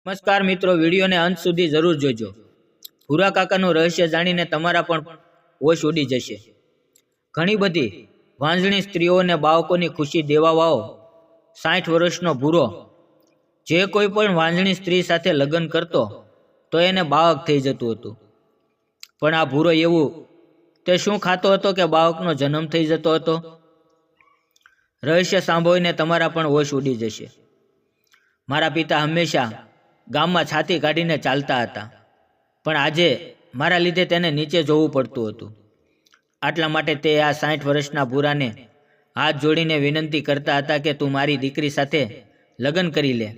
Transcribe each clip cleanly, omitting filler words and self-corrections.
નમસ્કાર મિત્રો, વિડીયોને અંત સુધી જરૂર જોજો. ભૂરા કાકાનું રહસ્ય જાણીને તમારા પણ હોશ ઉડી જશે. ઘણી બધી વાંઝણી સ્ત્રીઓને બાળકોની ખુશી દેવાવાળો 60 વર્ષનો ભૂરો જે કોઈ પણ વાંઝણી સ્ત્રી સાથે લગ્ન કરતો તો એને બાળક થઈ જતું હતું. પણ આ ભૂરો એવું તે શું ખાતો હતો કે બાળકનો જન્મ થઈ જતો હતો? રહસ્ય સાંભળીને તમારા પણ હોશ ઉડી જશે. મારા પિતા હંમેશા ગામમાં છાતી કાઢીને ચાલતા હતા, પણ આજે મારા લીધે તેને નીચે જોવું પડતું હતું. આટલા માટે તે આ 60 વર્ષના ભૂરાને હાથ જોડીને વિનંતી કરતા હતા કે તું મારી દીકરી સાથે લગ્ન કરી લે.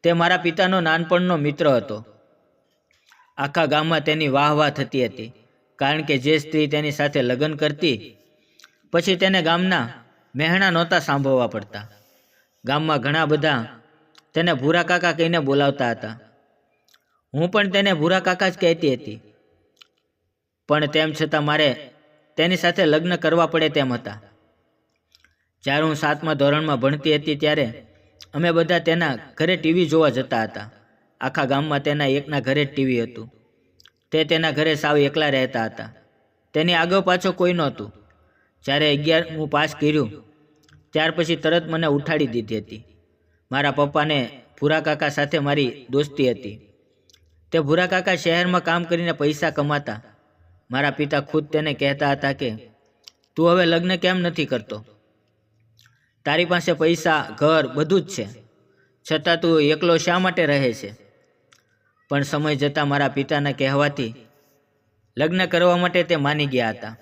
તે મારા પિતાનો નાનપણનો મિત્ર હતો. આખા ગામમાં તેની વાહ વાહ થતી હતી, કારણ કે જે સ્ત્રી તેની સાથે લગ્ન કરતી પછી તેને ગામના મહેણા નહોતા સાંભળવા પડતા. ગામમાં ઘણા બધા તેને ભૂરા કાકા કહીને બોલાવતા હતા. હું પણ તેને ભૂરા કાકા જ કહેતી હતી, પણ તેમ છતાં મારે તેની સાથે લગ્ન કરવા પડે તેમ હતા. જ્યારે હું 7મા ધોરણમાં ભણતી હતી ત્યારે અમે બધા તેના ઘરે ટીવી જોવા જતા હતા. આખા ગામમાં તેના એકના ઘરે જ ટીવી હતું. તે તેના ઘરે સાવ એકલા રહેતા હતા. તેની આગળ પાછળ કોઈ નહોતું. જ્યારે 11મું પાસ કર્યું ત્યાર પછી તરત મને ઉઠાડી દીધી હતી. મારા પપ્પાને ભૂરા કાકા સાથે મારી દોસ્તી હતી. તે ભૂરા કાકા શહેરમાં કામ કરીને પૈસા કમાતા. મારા પિતા ખુદ તેને કહેતા હતા કે તું હવે લગ્ન કેમ નથી કરતો? તારી પાસે પૈસા, ઘર બધું જ છે, છતાં તું એકલો શા માટે રહે છે? પણ સમય જતાં મારા પિતાના કહેવાથી લગ્ન કરવા માટે તે માની ગયા હતા.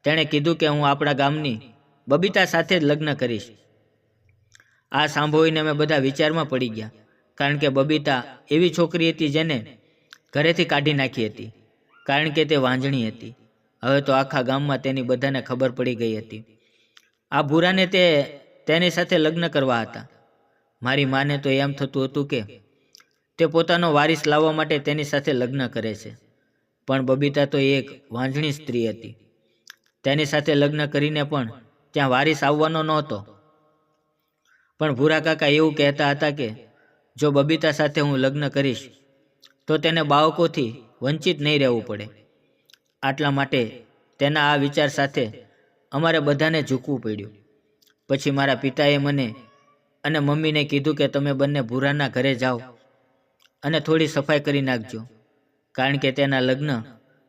તેણે કીધું કે હું આપણા ગામની બબીતા સાથે જ લગ્ન કરીશ. આ સાંભળીને અમે બધા વિચારમાં પડી ગયા, કારણ કે બબીતા એવી છોકરી હતી જેને ઘરેથી કાઢી નાખી હતી, કારણ કે તે વાંઝણી હતી. હવે તો આખા ગામમાં તેની બધાને ખબર પડી ગઈ હતી. આ ભૂરાને તેની સાથે લગ્ન કરવા હતા. મારી માને તો એમ થતું હતું કે તે પોતાનો વારિસ લાવવા માટે તેની સાથે લગ્ન કરે છે, પણ બબીતા તો એક વાંઝણી સ્ત્રી હતી. તેની સાથે લગ્ન કરીને પણ ત્યાં વારિસ આવવાનો નહોતો. પણ ભૂરા કાકા એવું કહેતા હતા કે જો બબીતા સાથે હું લગ્ન કરીશ તો તેને બાળકોથી વંચિત નહીં રહેવું પડે. આટલા માટે તેના આ વિચાર સાથે અમારે બધાને ઝૂકવું પડ્યું. પછી મારા પિતાએ મને અને મમ્મીને કીધું કે તમે બંને ભૂરાના ઘરે જાઓ અને થોડી સફાઈ કરી નાખજો, કારણ કે તેના લગ્ન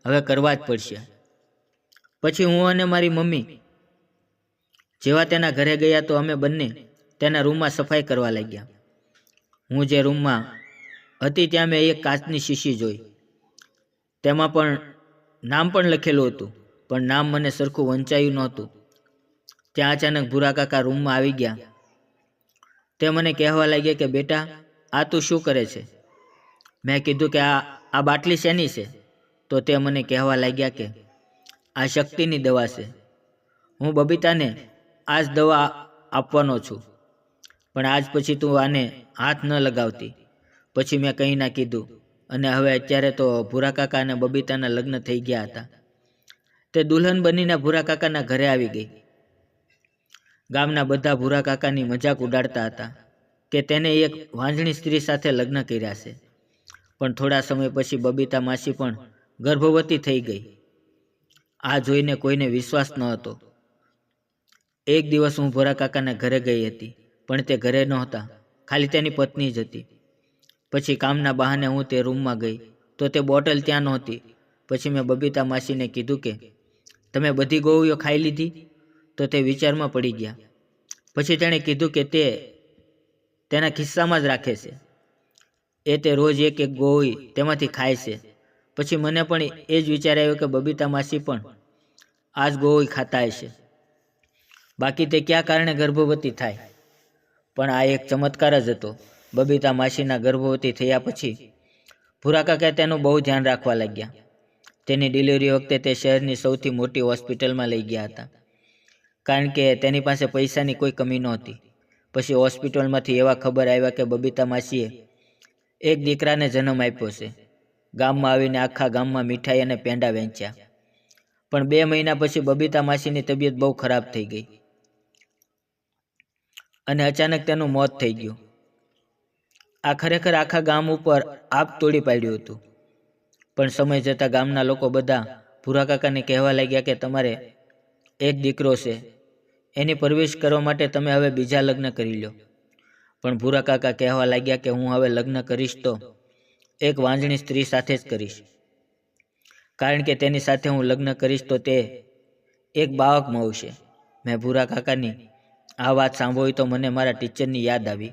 હવે કરવા જ પડશે. પછી હું અને મારી મમ્મી જેવા તેના ઘરે ગયા તો અમે બંને તેના રૂમમાં સફાઈ કરવા લાગ્યા. હું જે રૂમમાં હતી ત્યાં મેં એક કાચની શીશી જોઈ. તેમાં પણ નામ પણ લખેલું હતું, પણ નામ મને સરખું વંચાયું નહોતું. ત્યાં અચાનક ભૂરા કાકા રૂમમાં આવી ગયા. તે મને કહેવા લાગ્યા કે બેટા, આ તું શું કરે છે? મેં કીધું કે આ બાટલી શેની છે? તો તે મને કહેવા લાગ્યા કે આ શક્તિની દવા છે. હું બબીતાને આ જ દવા આપવાનો છું, પણ આજ પછી તું આને હાથ ન લગાવતી. પછી મેં કંઈ ના કીધું, અને હવે અત્યારે તો ભૂરા કાકા અને બબીતાના લગ્ન થઈ ગયા હતા. તે દુલ્હન બનીને ભૂરા કાકાના ઘરે આવી ગઈ. ગામના બધા ભૂરા કાકાની મજાક ઉડાડતા હતા કે તેને એક વાંઝણી સ્ત્રી સાથે લગ્ન કર્યા છે. પણ થોડા સમય પછી બબીતા માસી પણ ગર્ભવતી થઈ ગઈ. આ જોઈને કોઈને વિશ્વાસ ન હતો. એક દિવસ હું ભૂરા કાકાના ઘરે ગઈ હતી, પણ તે ઘરે નહોતા, ખાલી તેની પત્ની જ હતી. પછી કામના બહાને હું તે રૂમમાં ગઈ તો તે બોટલ ત્યાં નહોતી. પછી મેં બબીતા માસીને કીધું કે તમે બધી ગોળીઓ ખાઈ લીધી? તો તે વિચારમાં પડી ગયા. પછી તેણે કીધું કે તે તેના ખિસ્સામાં જ રાખે છે. તે રોજ એક એક ગોળી તેમાંથી ખાય છે. પછી મને પણ એ જ વિચાર આવ્યો કે બબીતા માસી પણ આ જ ગોળી ખાતા હશે. બાકી તે કયા કારણે ગર્ભવતી થાય? પણ આ એક ચમત્કાર જ હતો. બબીતા માસીના ગર્ભવતી થયા પછી ભૂરા કાકા તેનું બહુ ધ્યાન રાખવા લાગ્યા. તેની ડિલિવરી વખતે તે શહેરની સૌથી મોટી હોસ્પિટલમાં લઈ ગયા હતા, કારણ કે તેની પાસે પૈસાની કોઈ કમી નહોતી. પછી હોસ્પિટલમાંથી એવા ખબર આવ્યા કે બબીતા માસીએ એક દીકરાને જન્મ આપ્યો છે. ગામમાં આવીને આખા ગામમાં મીઠાઈ અને પેંડા વેચ્યા. પણ 2 મહિના પછી બબીતા માસીની તબિયત બહુ ખરાબ થઈ ગઈ અને અચાનક તેનું મોત થઈ ગયું. આ ખરેખર આખા ગામ ઉપર આપ તોડી પાડ્યું હતું. પણ સમય જતાં ગામના લોકો બધા ભૂરા કાકાને કહેવા લાગ્યા કે તમારે એક દીકરો છે, એની પરવરિશ કરવા માટે તમે હવે બીજા લગ્ન કરી લો. પણ ભૂરા કાકા કહેવા લાગ્યા કે હું હવે લગ્ન કરીશ તો એક વાંજણી સ્ત્રી સાથે જ કરીશ, કારણ કે તેની સાથે હું લગ્ન કરીશ તો તે એક બાળક મળશે. મેં ભૂરા કાકાની આ વાત સાંભળી તો મને મારા ટીચરની યાદ આવી,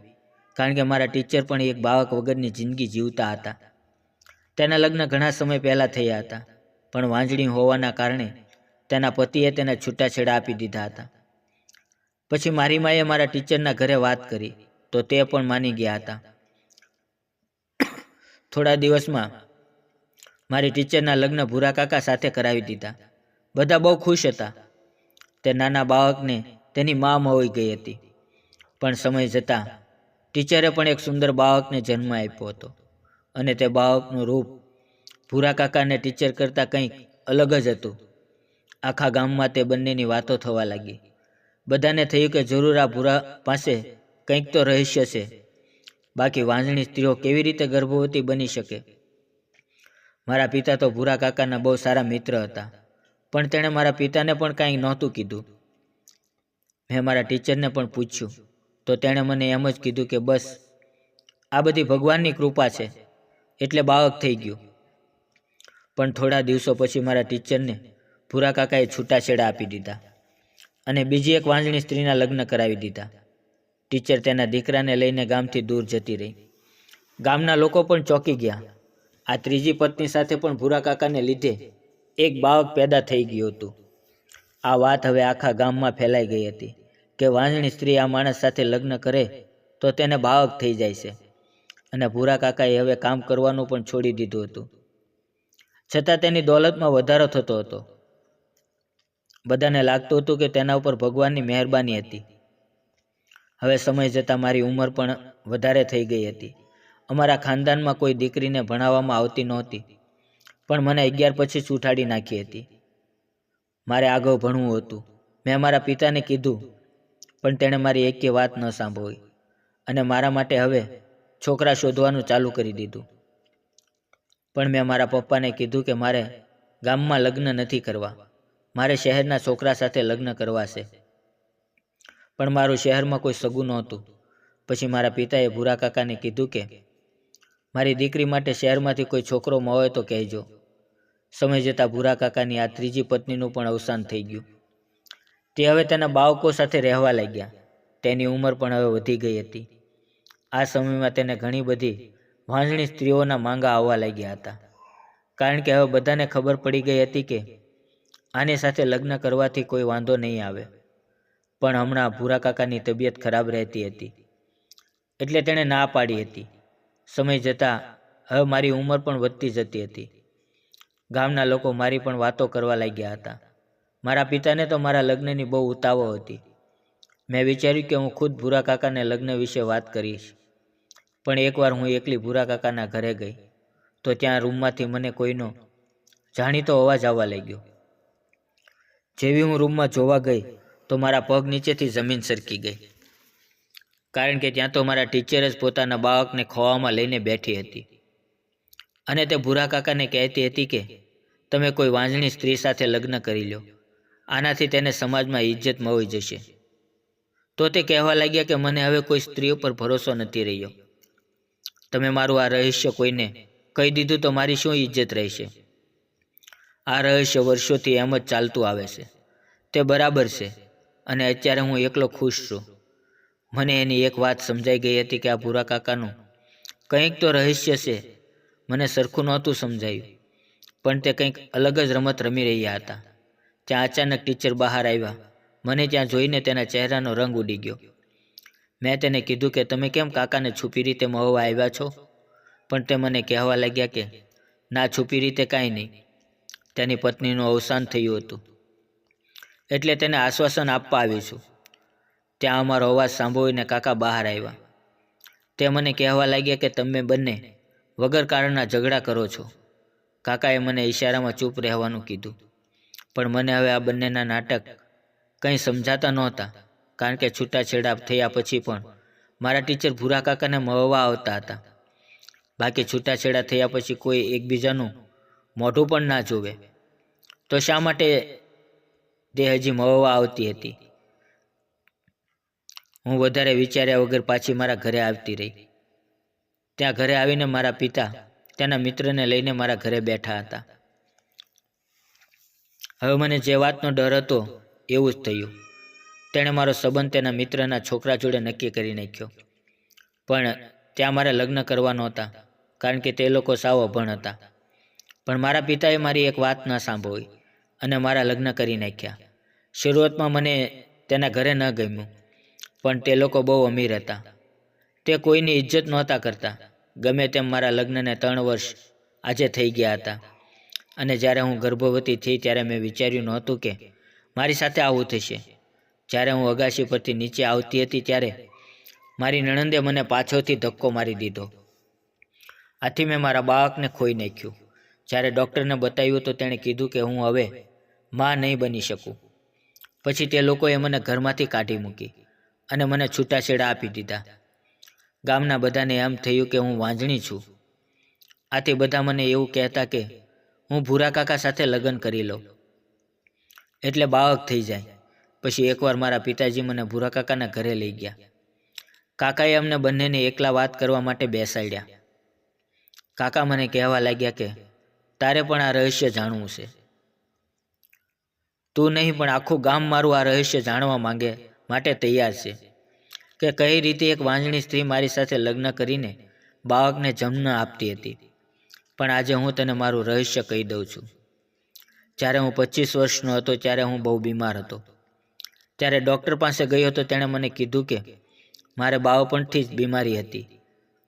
કારણ કે મારા ટીચર પણ એક બાળક વગરની જિંદગી જીવતા હતા. તેના લગ્ન ઘણા સમય પહેલાં થયા હતા, પણ વાંજણી હોવાના કારણે તેના પતિએ તેને છૂટાછેડા આપી દીધા હતા. પછી મારી માએ મારા ટીચરના ઘરે વાત કરી તો તે પણ માની ગયા હતા. થોડા દિવસમાં મારી ટીચરના લગ્ન ભૂરા કાકા સાથે કરાવી દીધા. બધા બહુ ખુશ હતા. તે નાના બાળકને તેની મા મળી ગઈ હતી. પણ સમય જતાં ટીચરે પણ એક સુંદર બાળકને જન્મ આપ્યો હતો, અને તે બાળકનું રૂપ ભૂરા કાકાને ટીચર કરતાં કંઈક અલગ જ હતું. આખા ગામમાં તે બંનેની વાતો થવા લાગી. બધાને થયું કે જરૂર આ ભૂરા પાસે કંઈક તો રહસ્ય છે, બાકી વાંજણી સ્ત્રીઓ કેવી રીતે ગર્ભવતી બની શકે. મારા પિતા તો ભૂરા કાકાના બહુ સારા મિત્ર હતા, પણ તેણે મારા પિતાને પણ કાંઈ નહોતું કીધું. મેં મારા ટીચરને પણ પૂછ્યું તો તેણે મને એમ જ કીધું કે બસ આ બધી ભગવાનની કૃપા છે, એટલે બાળક થઈ ગયું. પણ થોડા દિવસો પછી મારા ટીચરને ભૂરા કાકાએ છૂટાછેડા આપી દીધા અને બીજી એક વાંજણી સ્ત્રીના લગ્ન કરાવી દીધા. ટીચર તેના દીકરાને લઈને ગામથી દૂર જતી રહી. ગામના લોકો પણ ચોંકી ગયા. આ ત્રીજી પત્ની સાથે પણ ભૂરા કાકાને લીધે એક બાળક પેદા થઈ ગયું હતું. આ વાત હવે આખા ગામમાં ફેલાઈ ગઈ હતી કે વાંજણી સ્ત્રી આ માણસ સાથે લગ્ન કરે તો તેને બાળક થઈ જાય છે, અને ભૂરા કાકાએ હવે કામ કરવાનું પણ છોડી દીધું હતું. છતાં તેની દોલતમાં વધારો થતો હતો. બધાને લાગતું હતું કે તેના ઉપર ભગવાનની મહેરબાની હતી. હવે સમય જતાં મારી ઉંમર પણ વધારે થઈ ગઈ હતી. અમારા ખાનદાનમાં કોઈ દીકરીને ભણાવવામાં આવતી નહોતી, પણ મને 11 પછી જ ઉઠાડી નાખી હતી. મારે આગળ ભણવું હતું. મેં મારા પિતાને કીધું, પણ તેણે મારી એકેય વાત ન સાંભળી અને મારા માટે હવે છોકરા શોધવાનું ચાલુ કરી દીધું. પણ મેં મારા પપ્પાને કીધું કે મારે ગામમાં લગ્ન નથી કરવા, મારે શહેરના છોકરા સાથે લગ્ન કરવા છે. પણ મારું શહેરમાં કોઈ સગું નહોતું. પછી મારા પિતાએ ભૂરા કાકાને કીધું કે મારી દીકરી માટે શહેરમાંથી કોઈ છોકરો મળે તો કહેજો. સમય જતાં ભૂરા કાકાની આ ત્રીજી પત્નીનું પણ અવસાન થઈ ગયું. તે હવે તેના બાળકો સાથે રહેવા લાગ્યા. તેની ઉંમર પણ હવે વધી ગઈ હતી. આ સમયમાં તેને ઘણી બધી વાંજણી સ્ત્રીઓના માંગા આવવા લાગ્યા હતા, કારણ કે હવે બધાને ખબર પડી ગઈ હતી કે આની સાથે લગ્ન કરવાથી કોઈ વાંધો નહીં આવે. પણ હમણાં ભૂરા કાકાની તબિયત ખરાબ રહેતી હતી, એટલે તેણે ના પાડી હતી. સમય જતાં હવે મારી ઉંમર પણ વધતી જતી હતી. ગામના લોકો મારી પણ વાતો કરવા લાગ્યા હતા. મારા પિતાને તો મારા લગ્નની બહુ ઉતાવળ હતી. મેં વિચાર્યું કે હું ખુદ ભૂરા કાકાને લગ્ન વિશે વાત કરીશ. પણ એકવાર હું એકલી ભૂરા કાકાના ઘરે ગઈ તો ત્યાં રૂમમાંથી મને કોઈનો જાણીતો અવાજ આવવા લાગ્યો. જેવી હું રૂમમાં જોવા ગઈ તો મારા પગ નીચેથી જમીન સરકી ગઈ, કારણ કે ત્યાં તો મારા ટીચર જ પોતાના બાળકને ખોવામાં લઈને બેઠી હતી અને તે ભૂરા કાકાને કહેતી હતી કે તમે કોઈ વાંજણી સ્ત્રી સાથે લગ્ન કરી લો, આનાથી તેને સમાજમાં ઇજ્જત મળી જશે. તો તે કહેવા લાગ્યા કે મને હવે કોઈ સ્ત્રી ઉપર ભરોસો નથી રહ્યો. તમે મારું આ રહસ્ય કોઈને કહી દીધું તો મારી શું ઇજ્જત રહેશે? આ રહસ્ય વર્ષોથી એમ જ ચાલતું આવે છે. તે બરાબર છે, અને અત્યારે હું એકલો ખુશ છું. મને એની એક વાત સમજાઈ ગઈ હતી કે આ ભૂરા કાકાનું કંઈક તો રહસ્ય છે. મને સરખું નહોતું સમજાયું, પણ તે કંઈક અલગ જ રમત રમી રહ્યા હતા. ત્યાં અચાનક ટીચર બહાર આવ્યા. મને ત્યાં જોઈને તેના ચહેરાનો રંગ ઉડી ગયો. મેં તેને કીધું કે તમે કેમ કાકાને છુપી રીતે મળવા આવ્યા છો? પણ તે મને કહેવા લાગ્યા કે ના, છુપી રીતે કાંઈ નહીં, તેની પત્નીનું અવસાન થયું હતું એટલે તેને આશ્વાસન આપવા આવી છું. ત્યાં અમારો અવાજ સાંભળીને કાકા બહાર આવ્યા. તે મને કહેવા લાગ્યા કે તમે બંને વગર કારણના ઝઘડા કરો છો. કાકાએ મને ઈશારામાં ચૂપ રહેવાનું કીધું, પણ મને હવે આ બંનેના નાટક કંઈ સમજાતા નહોતા, કારણ કે છૂટાછેડા થયા પછી પણ મારા ટીચર ભૂરા કાકાને મળવા આવતા હતા. બાકી છૂટાછેડા થયા પછી કોઈ એકબીજાનું મોઢું પણ ના જોવે, તો શા માટે તે હજી મળવા આવતી હતી? હું વધારે વિચાર્યા વગર પાછી મારા ઘરે આવતી રહી. ત્યાં ઘરે આવીને મારા પિતા તેના મિત્રને લઈને મારા ઘરે બેઠા હતા. હવે મને જે વાતનો ડર હતો એવું જ થયું. તેણે મારો સંબંધ તેના મિત્રના છોકરા જોડે નક્કી કરી નાખ્યો. પણ ત્યાં મારે લગ્ન કરવા નહોતા, કારણ કે તે લોકો સાવ અભણ હતા. પણ મારા પિતાએ મારી એક વાત ન સાંભળી અને મારા લગ્ન કરી નાખ્યા. શરૂઆતમાં મને તેના ઘરે ન ગમ્યું, પણ તે લોકો બહુ અમીર હતા. તે કોઈની ઇજ્જત નહોતા કરતા. ગમે તેમ મારા લગ્નને 3 વર્ષ આજે થઈ ગયા હતા. અને જ્યારે હું ગર્ભવતી થઈ ત્યારે મેં વિચાર્યું નહોતું કે મારી સાથે આવું થશે. જ્યારે હું અગાશી પરથી નીચે આવતી હતી ત્યારે મારી નણંદે મને પાછળથી ધક્કો મારી દીધો. આથી મેં મારા બાળકને ખોઈ નાખ્યું. જ્યારે ડૉક્ટરને બતાવ્યું તો તેણે કીધું કે હું હવે માં નહીં બની શકું. પછી તે લોકોએ મને ઘરમાંથી કાઢી મૂકી અને મને છૂટાછેડા આપી દીધા. ગામના બધાને એમ થયું કે હું વાંજણી છું. આથી બધા મને એવું કહેતા કે હું ભૂરા કાકા સાથે લગ્ન કરી લઉં એટલે બાળક થઈ જાય. પછી એકવાર મારા પિતાજી મને ભૂરા કાકાના ઘરે લઈ ગયા. કાકાએ અમને બંનેને એકલા વાત કરવા માટે બેસાડ્યા. કાકા મને કહેવા લાગ્યા કે તારે પણ આ રહસ્ય જાણવું છે. તું નહીં પણ આખું ગામ મારું આ રહસ્ય જાણવા માંગે માટે તૈયાર છે કે કઈ રીતે એક વાંજણી સ્ત્રી મારી સાથે લગ્ન કરીને બાળકને જન્મ આપતી હતી. પણ આજે હું તને મારું રહસ્ય કહી દઉં છું. જ્યારે હું 25 વર્ષનો હતો ત્યારે હું બહુ બીમાર હતો. ત્યારે ડૉક્ટર પાસે ગયો તો તેણે મને કીધું કે મારે બાળપણથી જ બીમારી હતી.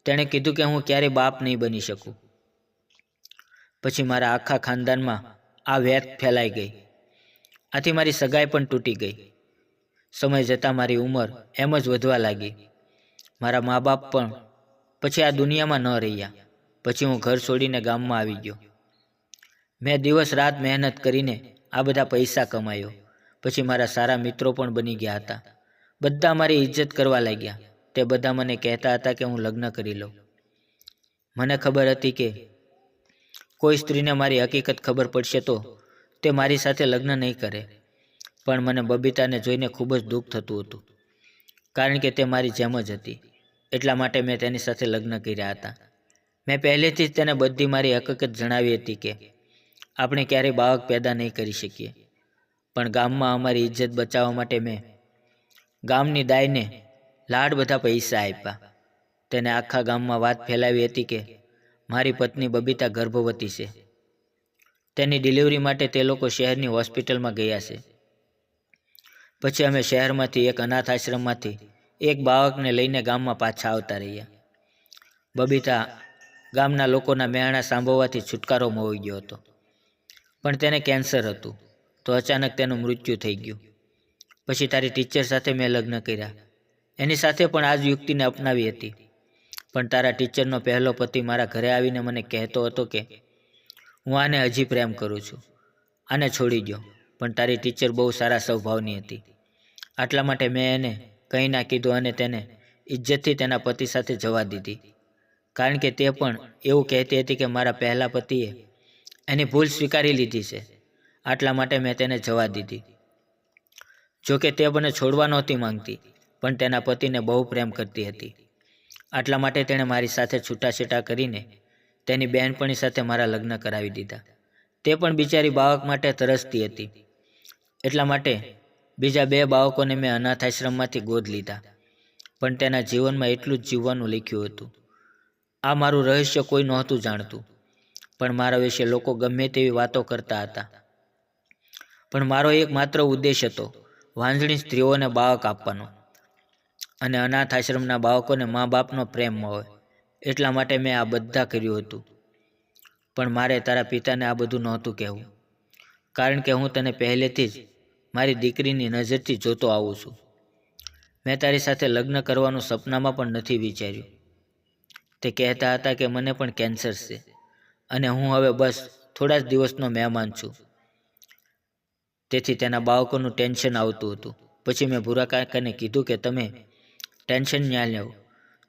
તેણે કીધું કે હું ક્યારેય બાપ નહીં બની શકું. પછી મારા આખા ખાનદાનમાં આ વેત ફેલાઈ ગઈ. આથી મારી સગાઈ પણ તૂટી ગઈ. સમય જતાં મારી ઉંમર એમ જ વધવા લાગી. મારા મા બાપ પણ પછી આ દુનિયામાં ન રહ્યા. પછી હું ઘર છોડીને ગામમાં આવી ગયો. મેં દિવસ રાત મહેનત કરીને આ બધા પૈસા કમાયો. પછી મારા સારા મિત્રો પણ બની ગયા હતા. બધા મારી ઇજ્જત કરવા લાગ્યા. તે બધા મને કહેતા હતા કે હું લગ્ન કરી લઉં. મને ખબર હતી કે કોઈ સ્ત્રીને મારી હકીકત ખબર પડશે તો તે મારી સાથે લગ્ન નહીં કરે. પણ મને બબીતાને જોઈને ખૂબ જ દુઃખ થતું હતું, કારણ કે તે મારી જેમ જ હતી. એટલા માટે મેં તેની સાથે લગ્ન કર્યા હતા. મેં પહેલેથી જ તેને બધી મારી હકીકત જણાવી હતી કે આપણે ક્યારેય બાળક પેદા નહીં કરી શકીએ. પણ ગામમાં અમારી ઇજ્જત બચાવવા માટે મેં ગામની દાઈને લાડ બધા પૈસા આપ્યા. તેને આખા ગામમાં વાત ફેલાવી હતી કે મારી પત્ની બબીતા ગર્ભવતી છે. તેની ડિલિવરી માટે તે લોકો શહેરની હોસ્પિટલમાં ગયા છે. પછી અમે શહેરમાંથી એક અનાથ આશ્રમમાંથી એક બાળકને લઈને ગામમાં પાછા આવતા રહ્યા. બબીતા ગામના લોકોના મહેણા સાંભળવાથી છુટકારો મળી ગયો હતો. પણ તેને કેન્સર હતું, તો અચાનક તેનું મૃત્યુ થઈ ગયું. પછી તારી ટીચર સાથે મેં લગ્ન કર્યા. એની સાથે પણ આ જ યુક્તિને અપનાવી હતી. પણ તારા ટીચરનો પહેલો પતિ મારા ઘરે આવીને મને કહેતો હતો કે હું આને હજી પ્રેમ કરું છું, આને છોડી દો. પણ તારી ટીચર બહુ સારા સ્વભાવની હતી. આટલા માટે મેં એને કંઈ ના કીધું અને તેને ઇજ્જતથી તેના પતિ સાથે જવા દીધી. કારણ કે તે પણ એવું કહેતી હતી કે મારા પહેલા પતિએ એની ભૂલ સ્વીકારી લીધી છે. આટલા માટે મેં તેને જવા દીધી. જોકે તે મને છોડવા નહોતી માંગતી, પણ તેના પતિને બહુ પ્રેમ કરતી હતી. આટલા માટે તેણે મારી સાથે છૂટાછેટા કરીને તેની બહેનપણી સાથે મારા લગ્ન કરાવી દીધા. તે પણ બિચારી બાળક માટે તરસતી હતી. એટલા માટે બીજા 2 બાળકોને મેં અનાથ આશ્રમમાંથી ગોદ લીધા. પણ તેના જીવનમાં એટલું જ જીવવાનું લખ્યું હતું. આ મારું રહસ્ય કોઈ નહોતું જાણતું. પણ મારા વિશે લોકો ગમે તેવી વાતો કરતા હતા. પણ મારો એક માત્ર ઉદ્દેશ હતો, વાંજણી સ્ત્રીઓને બાળક આપવાનો અને અનાથ આશ્રમના બાળકોને મા બાપનો પ્રેમ મળે. એટલા માટે મેં આ બધા કર્યું હતું. પણ મારે તારા પિતાને આ બધું નહોતું કહેવું, કારણ કે હું તને પહેલેથી જ મારી દીકરીની નજરથી જોતો આવું છું. મેં તારી સાથે લગ્ન કરવાનું સપનામાં પણ નથી વિચાર્યું. તે કહેતા હતા કે મને પણ કેન્સર છે અને હું હવે બસ થોડા જ દિવસનો મહેમાન છું. તેથી તેના બાળકોનું ટેન્શન આવતું હતું. પછી મેં ભૂરા કાકાને કીધું કે તમે ટેન્શન ના લો,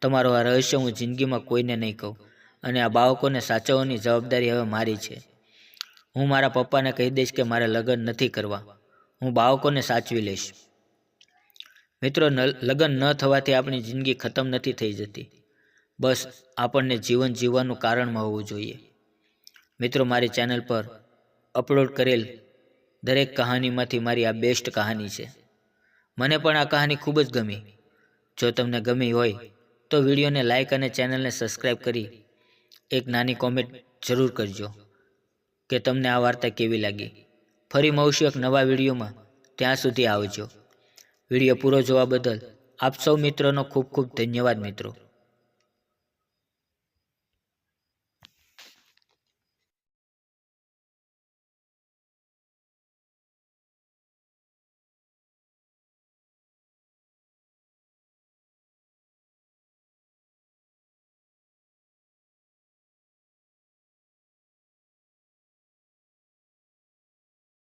તમારો આ રહસ્ય હું જિંદગીમાં કોઈને નહીં કહું, અને આ બાળકોને સાચવવાની જવાબદારી હવે મારી છે. હું મારા પપ્પાને કહી દઈશ કે મારે લગ્ન નથી કરવા. હું બાળકોને સાચવી લઈશ. મિત્રો, લગ્ન ન થવાથી આપણી જિંદગી ખતમ નથી થઈ જતી. બસ આપણને જીવન જીવવાનું કારણમાં હોવું જોઈએ. મિત્રો, મારી ચેનલ પર અપલોડ કરેલ દરેક કહાનીમાંથી મારી આ બેસ્ટ કહાની છે. મને પણ આ કહાની ખૂબ જ ગમી. જો તમને ગમી હોય તો વિડીયોને લાઇક અને ચેનલને સબસ્ક્રાઈબ કરી એક નાની કોમેન્ટ જરૂર કરજો કે તમને આ વાર્તા કેવી લાગી. ફરી મળશું એક નવા વિડીયોમાં. ત્યાં સુધી આવજો. વિડીયો પૂરો જોવા બદલ આપ સૌ મિત્રોનો ખૂબ ખૂબ ધન્યવાદ મિત્રો.